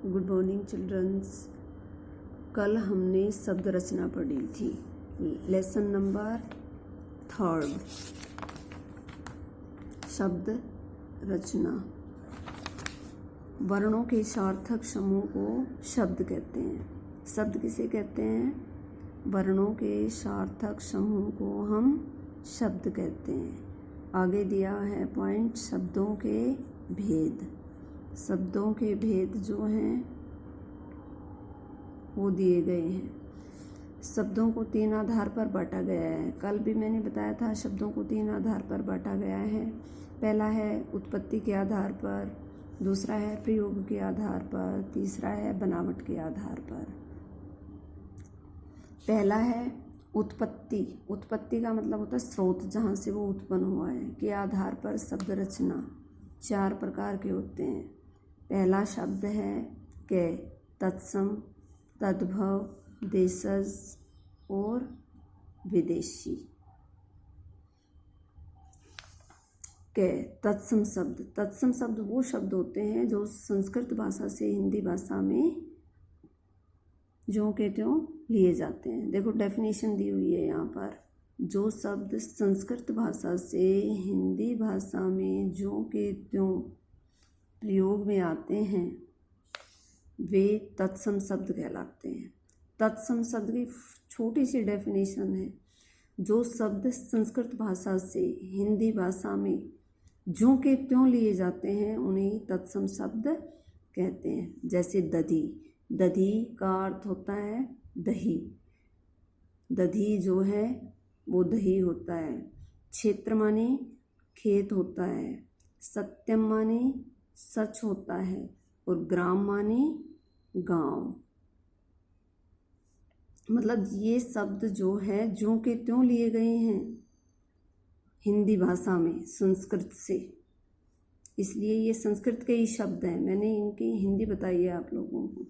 Good morning children's. कल हमने शब्द रचना पढ़ी थी, लेसन नंबर 3, शब्द रचना। वर्णों के सार्थक समूह को शब्द कहते हैं। शब्द किसे कहते हैं? वर्णों के सार्थक समूह को हम शब्द कहते हैं। आगे दिया है पॉइंट, शब्दों के भेद। शब्दों के भेद जो हैं वो दिए गए हैं। शब्दों को 3 आधार पर बांटा गया है। कल भी मैंने बताया था शब्दों को 3 आधार पर बांटा गया है। पहला है उत्पत्ति के आधार पर, दूसरा है प्रयोग के आधार पर, तीसरा है बनावट के आधार पर। पहला है उत्पत्ति। उत्पत्ति का मतलब होता है स्रोत, जहाँ से वो उत्पन्न हुआ है। के आधार पर शब्द रचना 4 प्रकार के होते हैं। पहला शब्द है के, तत्सम, तद्भव, देशज और विदेशी। के तत्सम शब्द। तत्सम शब्द वो शब्द होते हैं जो संस्कृत भाषा से हिंदी भाषा में ज्यों के त्यों लिए जाते हैं। देखो डेफिनेशन दी हुई है यहाँ पर। जो शब्द संस्कृत भाषा से हिंदी भाषा में ज्यों के त्यों प्रयोग में आते हैं वे तत्सम शब्द कहलाते हैं। तत्सम शब्द की छोटी सी डेफिनेशन है। जो शब्द संस्कृत भाषा से हिंदी भाषा में ज्यों के त्यों लिए जाते हैं उन्हें तत्सम शब्द कहते हैं। जैसे दधी। दधी का अर्थ होता है दही। दधी जो है वो दही होता है। क्षेत्र माने खेत होता है। सत्यम माने सच होता है। और ग्राम माने गांव। मतलब ये शब्द जो है ज्यों के त्यों लिए गए हैं हिंदी भाषा में संस्कृत से, इसलिए ये संस्कृत के ही शब्द हैं। मैंने इनकी हिंदी बताई है आप लोगों को।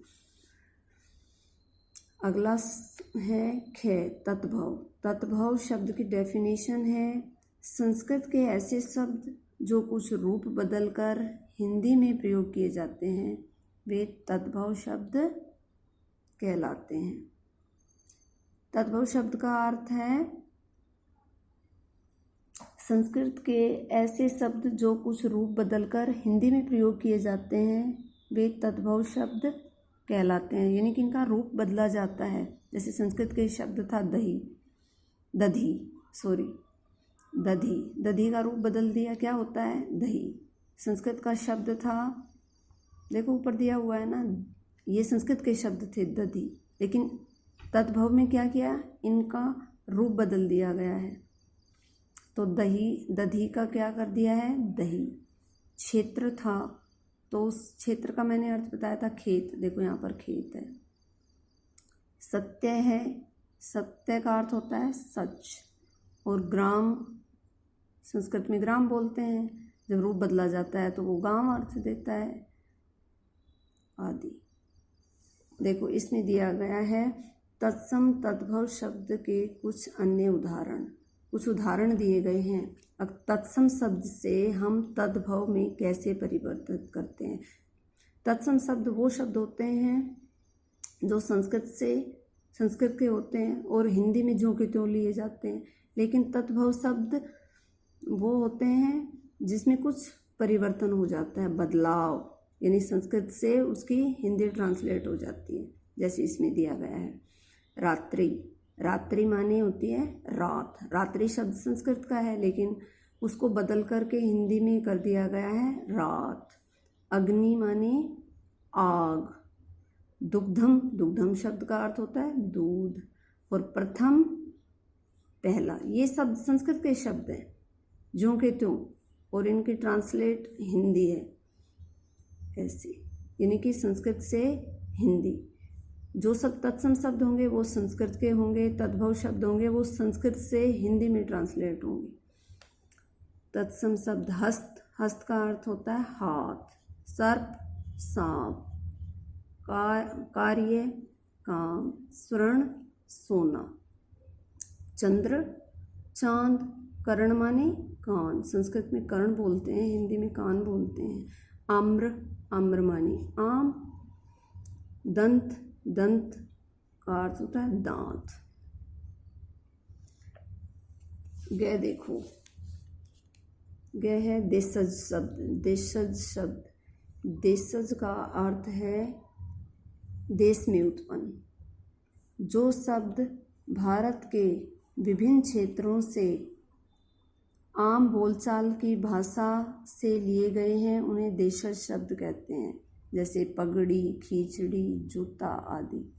अगला है खे, तद्भव। तद्भव शब्द की डेफिनेशन है संस्कृत के ऐसे शब्द जो कुछ रूप बदलकर हिंदी में प्रयोग किए जाते हैं वे तद्भव शब्द कहलाते हैं। तद्भव शब्द का अर्थ है संस्कृत के ऐसे शब्द जो कुछ रूप बदलकर हिंदी में प्रयोग किए जाते हैं वे तद्भव शब्द कहलाते हैं। यानी कि इनका रूप बदला जाता है। जैसे संस्कृत के शब्द था दही, दधी। दधी का रूप बदल दिया, क्या होता है दही। संस्कृत का शब्द था, देखो ऊपर दिया हुआ है ना, ये संस्कृत के शब्द थे दधी, लेकिन तद्भव में क्या किया, इनका रूप बदल दिया गया है। तो दधी का क्या कर दिया है दही। क्षेत्र था तो उस क्षेत्र का मैंने अर्थ बताया था खेत। देखो यहाँ पर खेत है। सत्य है, सत्य का अर्थ होता है सच। और ग्राम, संस्कृत में ग्राम बोलते हैं। जब रूप बदला जाता है तो वो गांव अर्थ देता है आदि। देखो इसमें दिया गया है तत्सम तद्भव शब्द के कुछ अन्य उदाहरण। कुछ उदाहरण दिए गए हैं। अब तत्सम शब्द से हम तद्भव में कैसे परिवर्तित करते हैं। तत्सम शब्द वो शब्द होते हैं जो संस्कृत के होते हैं और हिंदी में ज्यों के त्यों लिए जाते हैं। लेकिन तद्भव शब्द वो होते हैं जिसमें कुछ परिवर्तन हो जाता है, बदलाव, यानी संस्कृत से उसकी हिंदी ट्रांसलेट हो जाती है। जैसे इसमें दिया गया है रात्रि। रात्रि माने होती है रात। रात्रि शब्द संस्कृत का है लेकिन उसको बदल करके हिंदी में कर दिया गया है रात। अग्नि माने आग। दुग्धम शब्द का अर्थ होता है दूध। और प्रथम पहला। ये शब्द संस्कृत के शब्द हैं ज्यों के त्यों, और इनकी ट्रांसलेट हिंदी है ऐसे, यानी कि संस्कृत से हिंदी। जो सब तत्सम शब्द होंगे वो संस्कृत के होंगे, तद्भव शब्द होंगे वो संस्कृत से हिंदी में ट्रांसलेट होंगे। तत्सम शब्द हस्त। हस्त का अर्थ होता है हाथ। सर्प सांप। कार्य काम। स्वर्ण सोना। चंद्र चांद। कर्ण माने कान। संस्कृत में कर्ण बोलते हैं, हिंदी में कान बोलते हैं। आम्र। आम्र माने आम। दंत, दंत का अर्थ होता है दांत। ग देखो, ग है देशज शब्द, देशज शब्द, देशज का अर्थ है देश में उत्पन्न। जो शब्द भारत के विभिन्न क्षेत्रों से आम बोलचाल की भाषा से लिए गए हैं उन्हें देशज शब्द कहते हैं, जैसे पगड़ी, खींचड़ी, जूता आदि।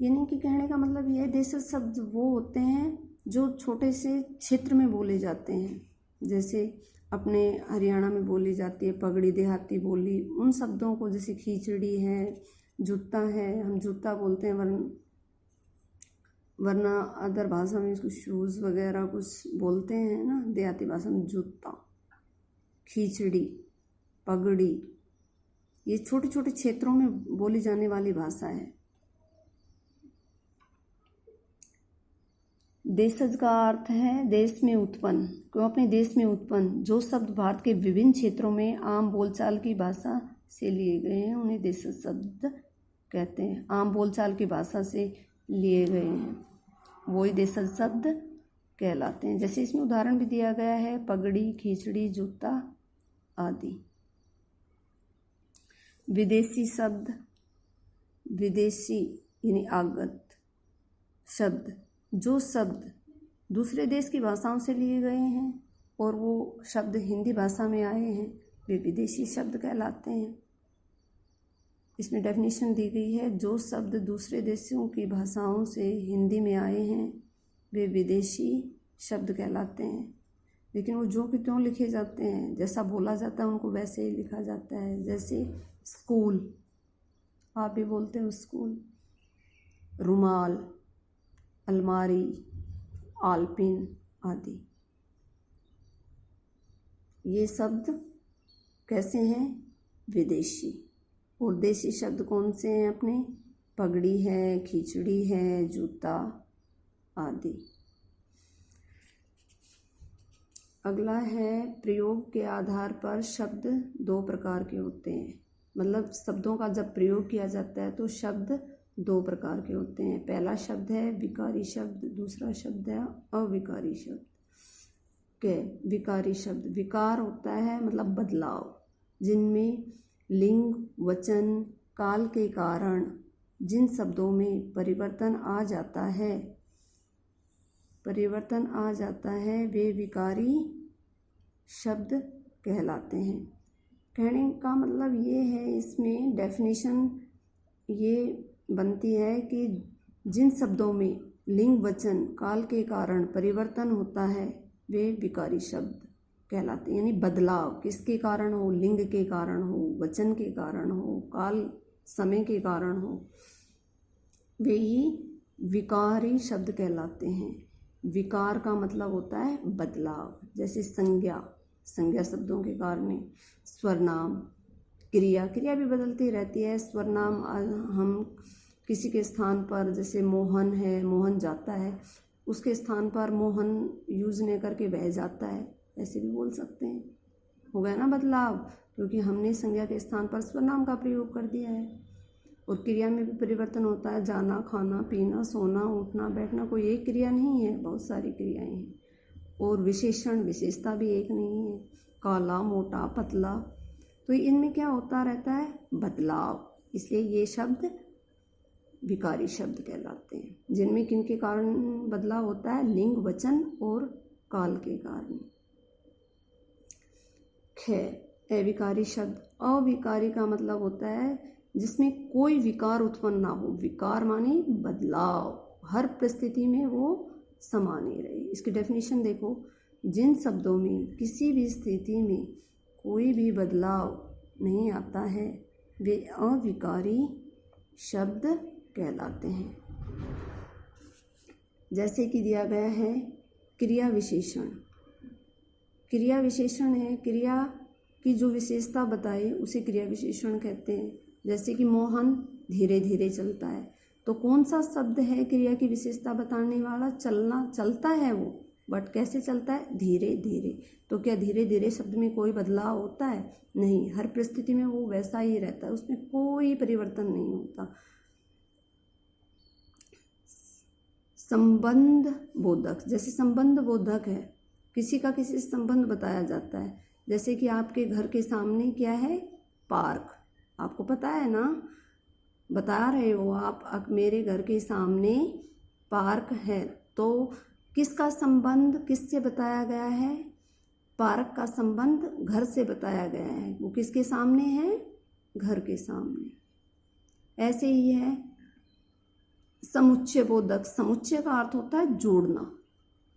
यानी कि कहने का मतलब यह है देशज शब्द वो होते हैं जो छोटे से क्षेत्र में बोले जाते हैं, जैसे अपने हरियाणा में बोली जाती है पगड़ी, देहाती बोली, उन शब्दों को, जैसे खींचड़ी है, जूता है, हम जूता बोलते हैं, वरना अदर भाषा में इसको शूज़ वगैरह कुछ बोलते हैं ना, देहाती भाषा में जूता, खींचड़ी, पगड़ी, ये छोटे छोटे क्षेत्रों में बोली जाने वाली भाषा है। देशज का अर्थ है देश में उत्पन्न, क्यों अपने देश में उत्पन्न। जो शब्द भारत के विभिन्न क्षेत्रों में आम बोलचाल की भाषा से लिए गए हैं उन्हें देशज शब्द कहते हैं। आम बोलचाल की भाषा से लिए गए हैं वही देशज शब्द कहलाते हैं। जैसे इसमें उदाहरण भी दिया गया है, पगड़ी, खींचड़ी, जूता आदि। विदेशी शब्द, विदेशी यानी आगत शब्द, जो शब्द दूसरे देश की भाषाओं से लिए गए हैं और वो शब्द हिंदी भाषा में आए हैं वे विदेशी शब्द कहलाते हैं। इसमें डेफिनेशन दी गई है, जो शब्द दूसरे देशों की भाषाओं से हिंदी में आए हैं वे विदेशी शब्द कहलाते हैं। लेकिन वो जो कि त्यों लिखे जाते हैं, जैसा बोला जाता है उनको वैसे ही लिखा जाता है। जैसे स्कूल, आप भी बोलते हो स्कूल, रुमाल, अलमारी, आलपिन आदि। ये शब्द कैसे हैं? विदेशी। और देशी शब्द कौन से हैं अपने? पगड़ी है, खिचड़ी है, जूता आदि। अगला है, प्रयोग के आधार पर शब्द दो प्रकार के होते हैं। मतलब शब्दों का जब प्रयोग किया जाता है तो शब्द दो प्रकार के होते हैं। पहला शब्द है विकारी शब्द, दूसरा शब्द है अविकारी शब्द। विकारी शब्द, विकार होता है मतलब बदलाव, जिनमें लिंग, वचन, काल के कारण जिन शब्दों में परिवर्तन आ जाता है वे विकारी शब्द कहलाते हैं। कहने का मतलब ये है, इसमें डेफिनेशन ये बनती है कि जिन शब्दों में लिंग, वचन, काल के कारण परिवर्तन होता है वे विकारी शब्द कहलाते हैं। यानी बदलाव किसके कारण हो? लिंग के कारण हो, वचन के कारण हो, काल समय के कारण हो, वे ही विकारी शब्द कहलाते हैं। विकार का मतलब होता है बदलाव। जैसे संज्ञा, संज्ञा शब्दों के कारण, स्वरनाम, क्रिया भी बदलती रहती है। स्वरनाम हम किसी के स्थान पर, जैसे मोहन है, मोहन जाता है, उसके स्थान पर मोहन यूज नहीं करके बह जाता है, ऐसे भी बोल सकते हैं। हो गया ना बदलाव, क्योंकि हमने संज्ञा के स्थान पर स्वरनाम का प्रयोग कर दिया है। और क्रिया में भी परिवर्तन होता है, जाना, खाना, पीना, सोना, उठना, बैठना कोई एक क्रिया नहीं है, बहुत सारी क्रियाएं हैं। और विशेषण, विशेषता भी एक नहीं है, काला, मोटा, पतला, तो इनमें क्या होता रहता है? बदलाव। इसलिए ये शब्द विकारी शब्द कहलाते हैं, जिनमें किनके कारण बदलाव होता है? लिंग, वचन और काल के कारण। अविकारी शब्द, अविकारी का मतलब होता है जिसमें कोई विकार उत्पन्न ना हो। विकार माने बदलाव, हर परिस्थिति में वो समान ही रहे। इसकी डेफिनेशन देखो, जिन शब्दों में किसी भी स्थिति में कोई भी बदलाव नहीं आता है वे अविकारी शब्द कहलाते हैं। जैसे कि दिया गया है क्रिया विशेषण। क्रिया विशेषण है, क्रिया की जो विशेषता बताए उसे क्रिया विशेषण कहते हैं। जैसे कि मोहन धीरे धीरे चलता है, तो कौन सा शब्द है क्रिया की विशेषता बताने वाला? चलना, चलता है वो, बट कैसे चलता है? धीरे धीरे। तो क्या धीरे धीरे शब्द में कोई बदलाव होता है? नहीं, हर परिस्थिति में वो वैसा ही रहता है, उसमें कोई परिवर्तन नहीं होता। संबंध बोधक, जैसे संबंध बोधक है, किसी का किसी से संबंध बताया जाता है। जैसे कि आपके घर के सामने क्या है? पार्क। आपको पता है ना, बता रहे हो आप मेरे घर के सामने पार्क है, तो किसका संबंध किससे बताया गया है? पार्क का संबंध घर से बताया गया है। वो किसके सामने है? घर के सामने। ऐसे ही है समुच्चय बोधक। समुच्चय का अर्थ होता है जोड़ना,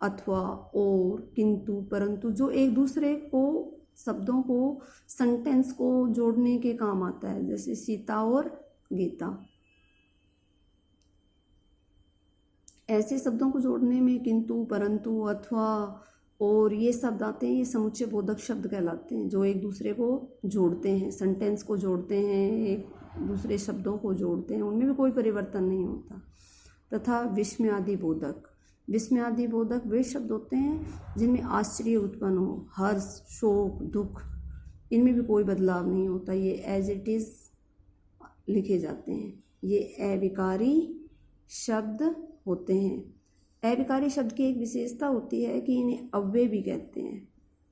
अथवा, और, किंतु, परंतु, जो एक दूसरे को, शब्दों को, सेंटेंस को जोड़ने के काम आता है। जैसे सीता और गीता, ऐसे शब्दों को जोड़ने में किंतु, परंतु, अथवा, और ये शब्द आते हैं। ये समुच्चय बोधक शब्द कहलाते हैं, जो एक दूसरे को जोड़ते हैं, सेंटेंस को जोड़ते हैं, एक दूसरे शब्दों को जोड़ते हैं, उनमें भी कोई परिवर्तन नहीं होता। तथा विस्मयादि बोधक। विस्मयादि बोधक वे शब्द होते हैं जिनमें आश्चर्य उत्पन्न हो, हर्ष, शोक, दुख, इनमें भी कोई बदलाव नहीं होता, ये एज इट इज़ लिखे जाते हैं। ये अविकारी शब्द होते हैं। अविकारी शब्द की एक विशेषता होती है कि इन्हें अव्यय भी कहते हैं।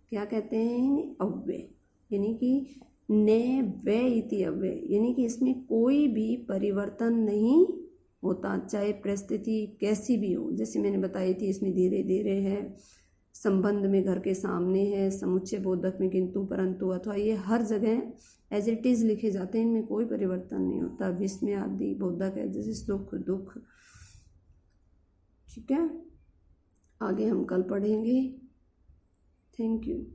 क्या कहते हैं? इन्हें अव्यय, यानी कि ने वे इति अव्यय, यानी कि इसमें कोई भी परिवर्तन नहीं होता, चाहे परिस्थिति कैसी भी हो। जैसे मैंने बताई थी, इसमें धीरे धीरे है, संबंध में घर के सामने है, समुच्चय बोधक में किंतु, परंतु, अथवा, ये हर जगह एज इट इज़ लिखे जाते हैं, इनमें कोई परिवर्तन नहीं होता। विस्मयादि बोधक है, जैसे सुख, दुख। ठीक है, आगे हम कल पढ़ेंगे। Thank you.